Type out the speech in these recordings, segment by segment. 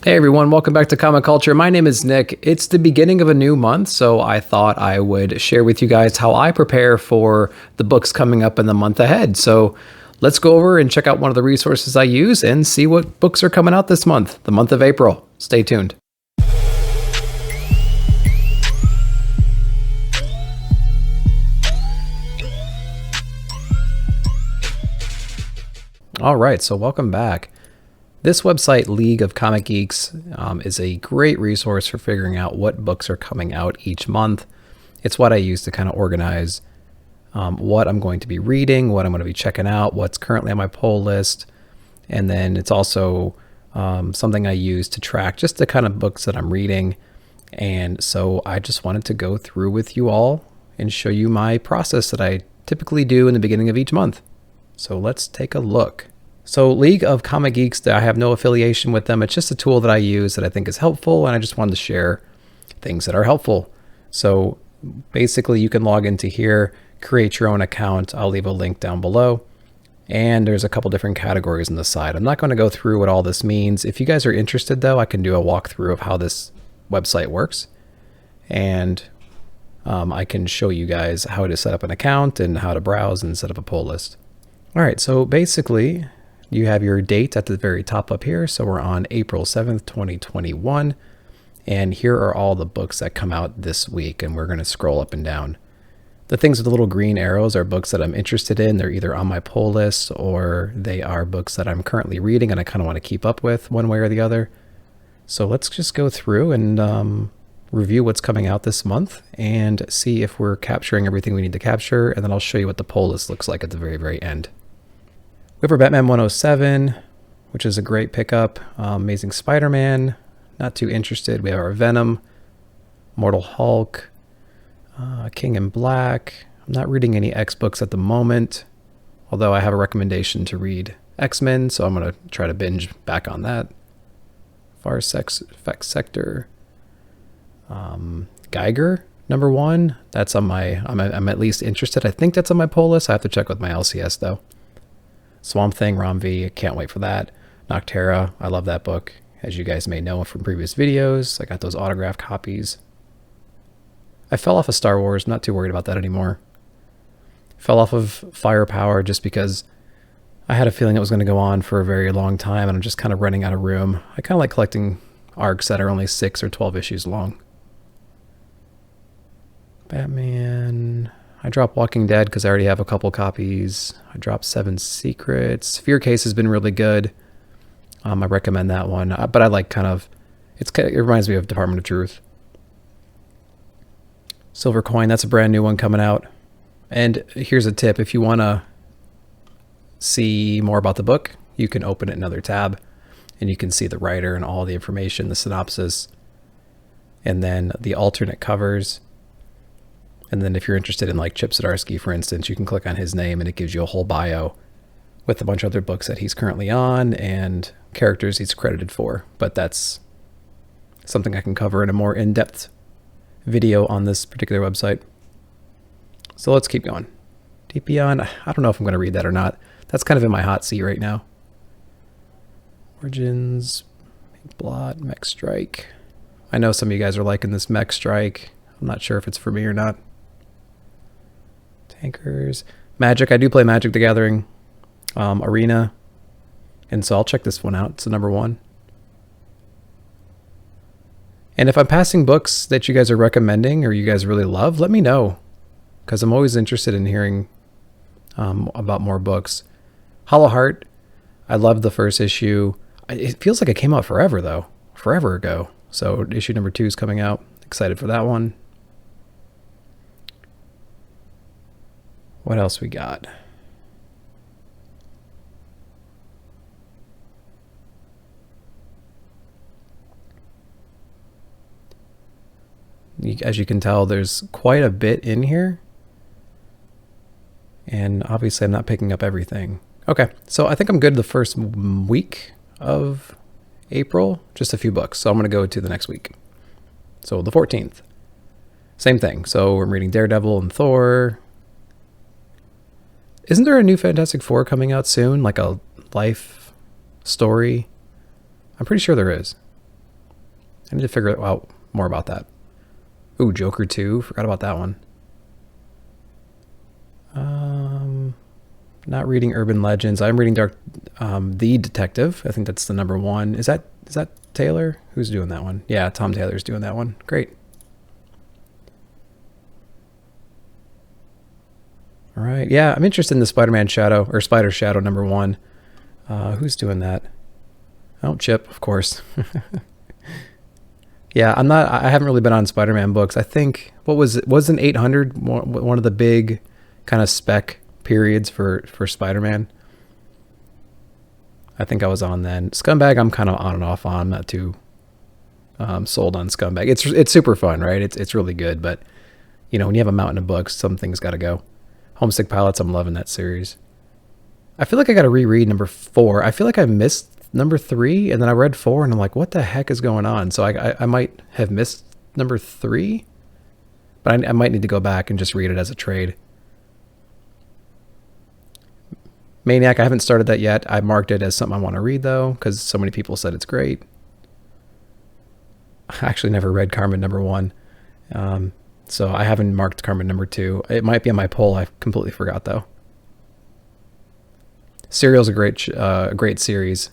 Hey everyone, welcome back to Comic Culture. My name is Nick. It's the beginning of a new month, so I thought I would share with you guys how I prepare for the books coming up in the month ahead. So let's go over and check out one of the resources I use and see what books are coming out this month, the month of April. Stay tuned. All right, so welcome back. This website, League of Comic Geeks, is a great resource for figuring out what books are coming out each month. It's what I use to kind of organize what I'm going to be reading, what I'm going to be checking out, what's currently on my pull list. And then it's also something I use to track just the kind of books that I'm reading. And so I just wanted to go through with you all and show you my process that I typically do in the beginning of each month. So let's take a look. So League of Comic Geeks, I have no affiliation with them. It's just a tool that I use that I think is helpful, and I just wanted to share things that are helpful. So basically you can log into here, create your own account. I'll leave a link down below. And there's a couple different categories on the side. I'm not going to go through what all this means. If you guys are interested though, I can do a walkthrough of how this website works. And I can show you guys how to set up an account and how to browse and set up a pull list. All right, so basically, you have your date at the very top up here. So we're on April 7th, 2021. And here are all the books that come out this week. And we're going to scroll up and down. The things with the little green arrows are books that I'm interested in. They're either on my pull list or they are books that I'm currently reading and I kind of want to keep up with one way or the other. So let's just go through and review what's coming out this month and see if we're capturing everything we need to capture. And then I'll show you what the pull list looks like at the very, very end. We have our Batman 107, which is a great pickup. Amazing Spider-Man, not too interested. We have our Venom, Mortal Hulk, King in Black. I'm not reading any X books at the moment, although I have a recommendation to read X-Men, so I'm going to try to binge back on that. Far Effects Sector. Geiger, #1. That's on my, I'm at least interested. I think that's on my pull list. I have to check with my LCS though. Swamp Thing, Rom V, I can't wait for that. Noctera, I love that book. As you guys may know from previous videos, I got those autographed copies. I fell off of Star Wars, not too worried about that anymore. Fell off of Firepower just because I had a feeling it was going to go on for a very long time and I'm just kind of running out of room. I kind of like collecting arcs that are only 6 or 12 issues long. Batman. I dropped Walking Dead because I already have a couple copies. I dropped Seven Secrets. Fear Case has been really good. I recommend that one. But I like it reminds me of Department of Truth. Silver Coin, that's a brand new one coming out. And here's a tip. If you want to see more about the book, you can open it in another tab. And you can see the writer and all the information, the synopsis. And then the alternate covers. And then if you're interested in like Chip Zdarsky, for instance, you can click on his name and it gives you a whole bio with a bunch of other books that he's currently on and characters he's credited for. But that's something I can cover in a more in-depth video on this particular website. So let's keep going. Deep Beyond, I don't know if I'm going to read that or not. That's kind of in my hot seat right now. Origins, Pink Blot, Mech Strike. I know some of you guys are liking this Mech Strike. I'm not sure if it's for me or not. Tankers. Magic. I do play Magic the Gathering Arena. And so I'll check this one out. It's the #1. And if I'm passing books that you guys are recommending or you guys really love, let me know. Because I'm always interested in hearing about more books. Hollow Heart. I loved the first issue. It feels like it came out forever though. Forever ago. So issue #2 is coming out. Excited for that one. What else we got? As you can tell, there's quite a bit in here. And obviously I'm not picking up everything. Okay, so I think I'm good the first week of April. Just a few books. So I'm going to go to the next week. So the 14th. Same thing. So we're reading Daredevil and Thor. Isn't there a new Fantastic Four coming out soon? Like a life story? I'm pretty sure there is. I need to figure out more about that. Ooh, Joker 2. Forgot about that one. Not reading Urban Legends. I'm reading The Detective. I think that's the #1. Is that Taylor? Who's doing that one? Yeah, Tom Taylor's doing that one. Great. All right. Yeah, I'm interested in the Spider-Man Shadow, or Spider Shadow #1. Who's doing that? Oh, Chip, of course. Yeah, I haven't really been on Spider-Man books. I think, what was it? Wasn't 800 one of the big kind of spec periods for Spider-Man? I think I was on then. Scumbag, I'm kind of on and off on. I'm not too sold on Scumbag. It's super fun, right? It's really good, but you know, when you have a mountain of books, some things got to go. Homesick Pilots, I'm loving that series. I feel like I got to reread #4. I feel like I missed #3, and then I read 4, and I'm like, what the heck is going on? So I might have missed #3, but I might need to go back and just read it as a trade. Maniac, I haven't started that yet. I marked it as something I want to read, though, because so many people said it's great. I actually never read Carmen #1, so I haven't marked Carmen #2. It might be on my poll. I completely forgot, though. Serial's a great series.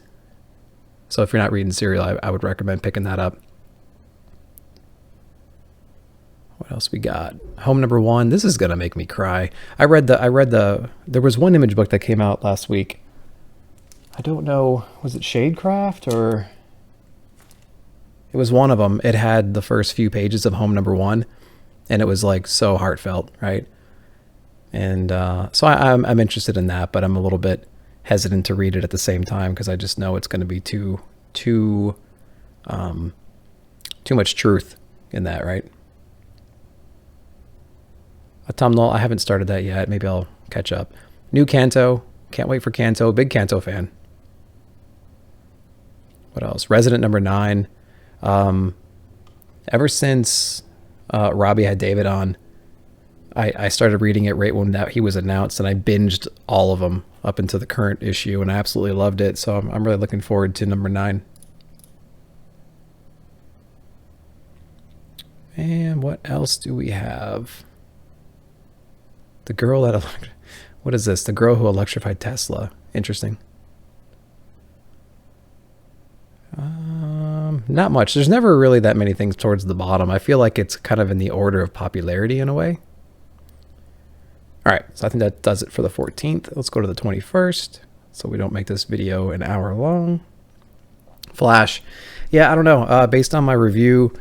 So if you're not reading Serial, I would recommend picking that up. What else we got? Home #1. This is gonna make me cry. There was one image book that came out last week. I don't know, was it Shadecraft or? It was one of them. It had the first few pages of Home #1, and it was like so heartfelt, right? And so I'm interested in that, but I'm a little bit hesitant to read it at the same time because I just know it's going to be too much truth in that, right? Autumnal, I haven't started that yet. Maybe I'll catch up. New Kanto, can't wait for Kanto. Big Kanto fan. What else? Resident #9. Ever since Robbie had David on, I started reading it right when he was announced, and I binged all of them up into the current issue, and I absolutely loved it. So I'm really looking forward to #9. And what else do we have? The girl that what is this? The girl who electrified Tesla. Interesting. Not much. There's never really that many things towards the bottom. I feel like it's kind of in the order of popularity in a way. All right, so I think that does it for the 14th. Let's go to the 21st so we don't make this video an hour long. Flash. Yeah, I don't know. Based on my review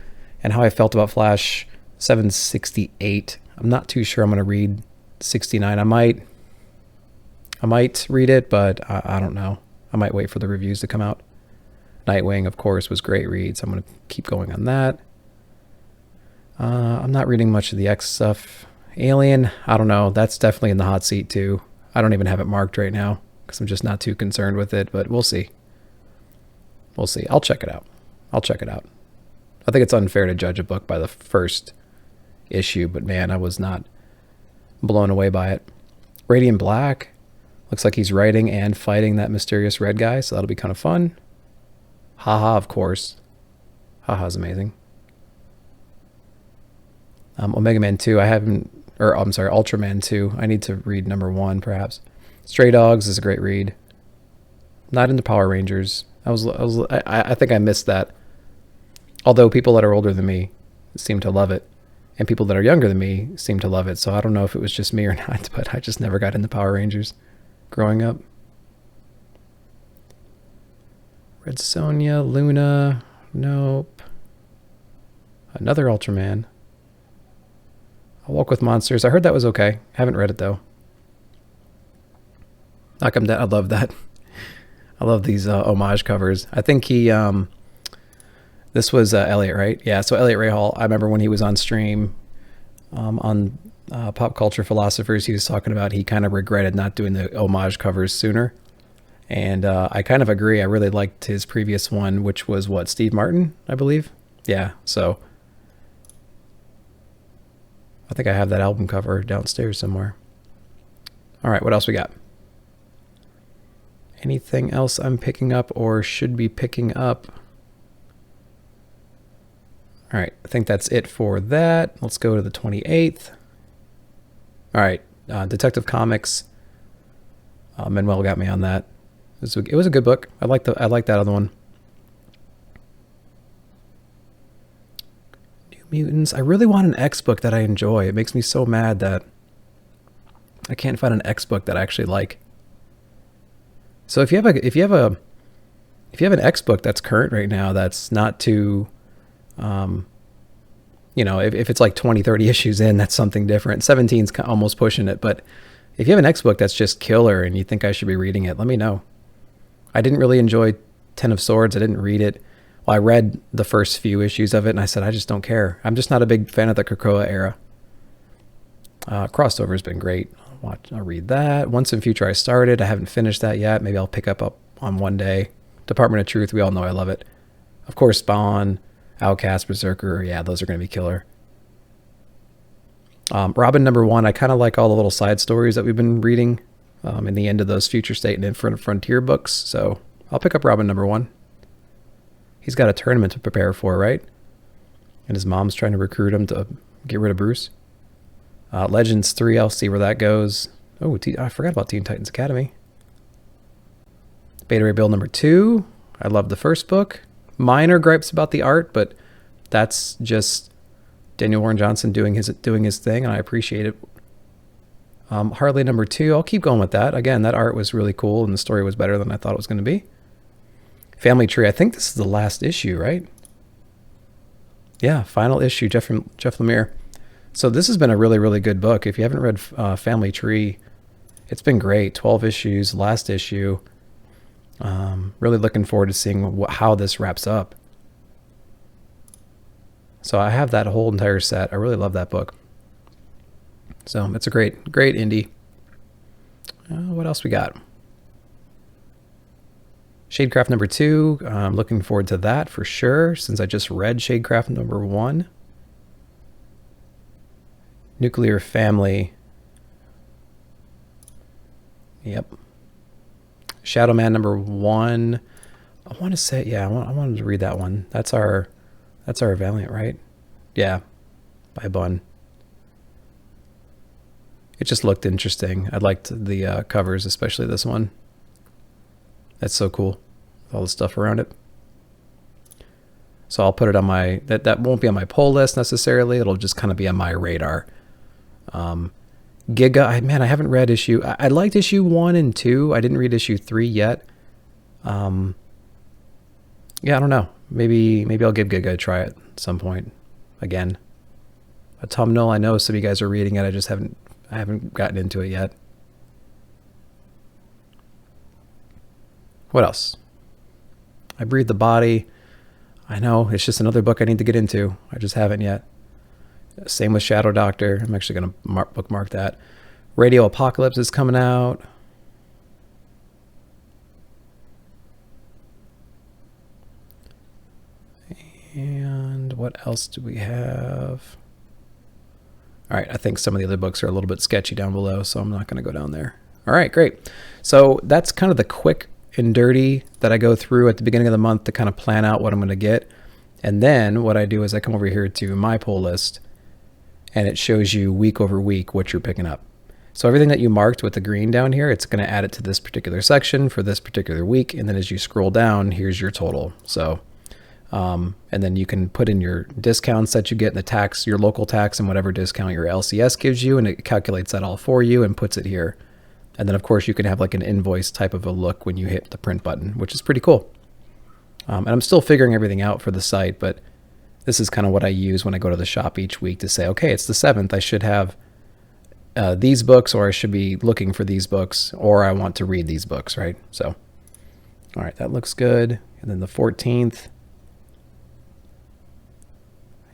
and how I felt about Flash 768, I'm not too sure I'm going to read 69. I might read it, but I don't know. I might wait for the reviews to come out. Nightwing, of course, was great read, so I'm going to keep going on that. I'm not reading much of the X stuff. Alien, I don't know. That's definitely in the hot seat, too. I don't even have it marked right now because I'm just not too concerned with it, but we'll see. We'll see. I'll check it out. I think it's unfair to judge a book by the first issue, but man, I was not blown away by it. Radiant Black, looks like he's writing and fighting that mysterious red guy, so that'll be kind of fun. Haha, of course. Haha's amazing. Omega Man 2, Ultraman 2. I need to read #1, perhaps. Stray Dogs is a great read. Not into Power Rangers. I think I missed that. Although people that are older than me seem to love it, and people that are younger than me seem to love it. So I don't know if it was just me or not, but I just never got into Power Rangers growing up. Red Sonja, Luna, nope. Another Ultraman. I'll Walk with Monsters. I heard that was okay. Haven't read it though. Knock 'em Down. I love that. I love these homage covers. I think this was Elliot, right? Yeah, so Elliot Ray Hall, I remember when he was on stream on Pop Culture Philosophers, he was talking about he kind of regretted not doing the homage covers sooner. And I kind of agree. I really liked his previous one, which was what, Steve Martin, I believe? Yeah, so I think I have that album cover downstairs somewhere. All right, what else we got? Anything else I'm picking up or should be picking up? All right, I think that's it for that. Let's go to the 28th. All right, Detective Comics. Manuel got me on that. It was a good book. I like that other one. New Mutants. I really want an X book that I enjoy. It makes me so mad that I can't find an X book that I actually like. So if you have an X book that's current right now, that's not too, if it's like 20, 30 issues in, that's something different. 17's almost pushing it, but if you have an X book that's just killer and you think I should be reading it, let me know. I didn't really enjoy Ten of Swords. I didn't read it. Well, I read the first few issues of it and I said, I just don't care. I'm just not a big fan of the Krakoa era. Crossover's been great. I'll read that. Once in Future I started. I haven't finished that yet. Maybe I'll pick up on one day. Department of Truth, we all know I love it. Of course, Spawn, Outcast, Berserker. Yeah, those are going to be killer. Robin #1, I kind of like all the little side stories that we've been reading in the end of those Future State and Infinite Frontier books. So I'll pick up Robin #1. He's got a tournament to prepare for, right? And his mom's trying to recruit him to get rid of Bruce. Legends 3, I'll see where that goes. Oh, I forgot about Teen Titans Academy. Beta Ray Bill #2. I love the first book. Minor gripes about the art, but that's just Daniel Warren Johnson doing his thing, and I appreciate it. Harley #2. I'll keep going with that. Again, that art was really cool, and the story was better than I thought it was going to be. Family Tree. I think this is the last issue, right? Yeah, final issue. Jeff Lemire. So this has been a really, really good book. If you haven't read Family Tree, it's been great. 12 issues, last issue. Really looking forward to seeing how this wraps up. So I have that whole entire set. I really love that book. So it's a great indie. What else we got? Shadecraft #2. I'm looking forward to that for sure, since I just read Shadecraft #1. Nuclear Family. Yep. Shadow Man #1. I want to say, yeah, I wanted to read that one. That's our Valiant, right? Yeah, by Bunn. It just looked interesting. I liked the covers, especially this one. That's so cool, with all the stuff around it. So I'll put it on my, that won't be on my pull list necessarily. It'll just kind of be on my radar. Giga, I haven't read issue. I liked issue 1 and 2. I didn't read issue 3 yet. Yeah, I don't know. Maybe I'll give Giga a try at some point again. Autumnal, I know some of you guys are reading it. I haven't gotten into it yet. What else? I Breathe the Body. I know, it's just another book I need to get into. I just haven't yet. Same with Shadow Doctor. I'm actually going to bookmark that. Radio Apocalypse is coming out. And what else do we have? All right, I think some of the other books are a little bit sketchy down below, so I'm not going to go down there. All right, great. So that's kind of the quick and dirty that I go through at the beginning of the month to kind of plan out what I'm going to get. And then what I do is I come over here to my pull list, and it shows you week over week what you're picking up. So everything that you marked with the green down here, it's going to add it to this particular section for this particular week. And then as you scroll down, here's your total. So, and then you can put in your discounts that you get, the tax, your local tax, and whatever discount your LCS gives you, and it calculates that all for you and puts it here. And then of course you can have like an invoice type of a look when you hit the print button, which is pretty cool. And I'm still figuring everything out for the site, but this is kind of what I use when I go to the shop each week to say, okay, it's the 7th. I should have these books, or I should be looking for these books, or I want to read these books, right? So, all right, that looks good. And then the 14th.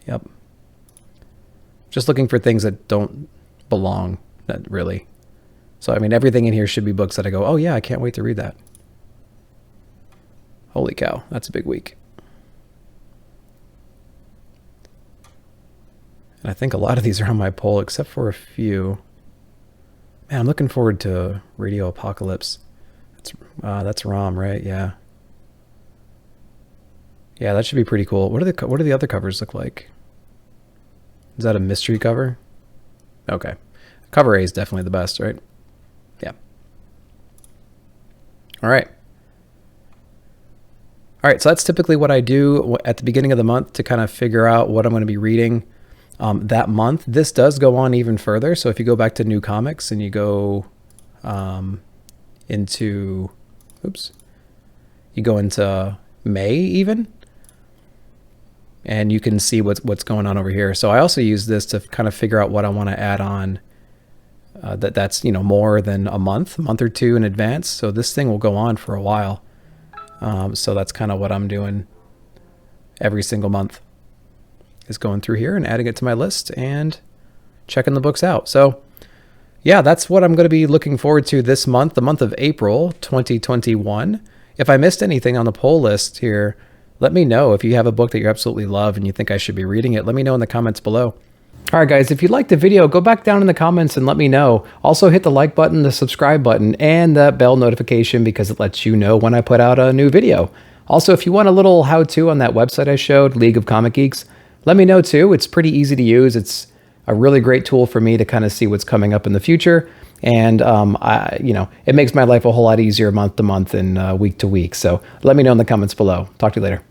Yep. Just looking for things that don't belong, not really. So, I mean, everything in here should be books that I go, oh yeah, I can't wait to read that. Holy cow, that's a big week. And I think a lot of these are on my poll, except for a few. Man, I'm looking forward to Radio Apocalypse. That's Rom, right? Yeah. Yeah, that should be pretty cool. What do the other covers look like? Is that a mystery cover? Okay. Cover A is definitely the best, right? Yeah. All right. All right, so that's typically what I do at the beginning of the month to kind of figure out what I'm going to be reading that month. This does go on even further. So if you go back to new comics and you go into, you go into May even, and you can see what's going on over here. So I also use this to kind of figure out what I want to add on. That's more than a month or two in advance. So this thing will go on for a while. So that's kind of what I'm doing every single month, is going through here and adding it to my list and checking the books out. So yeah, that's what I'm going to be looking forward to this month, the month of April 2021. If I missed anything on the poll list here, let me know. If you have a book that you absolutely love and you think I should be reading it, let me know in the comments below. All right, guys, if you liked the video, go back down in the comments and let me know. Also hit the like button, the subscribe button, and that bell notification because it lets you know when I put out a new video. Also, if you want a little how-to on that website I showed, League of Comic Geeks, let me know too. It's pretty easy to use. It's a really great tool for me to kind of see what's coming up in the future. And, it makes my life a whole lot easier month to month and week to week. So let me know in the comments below. Talk to you later.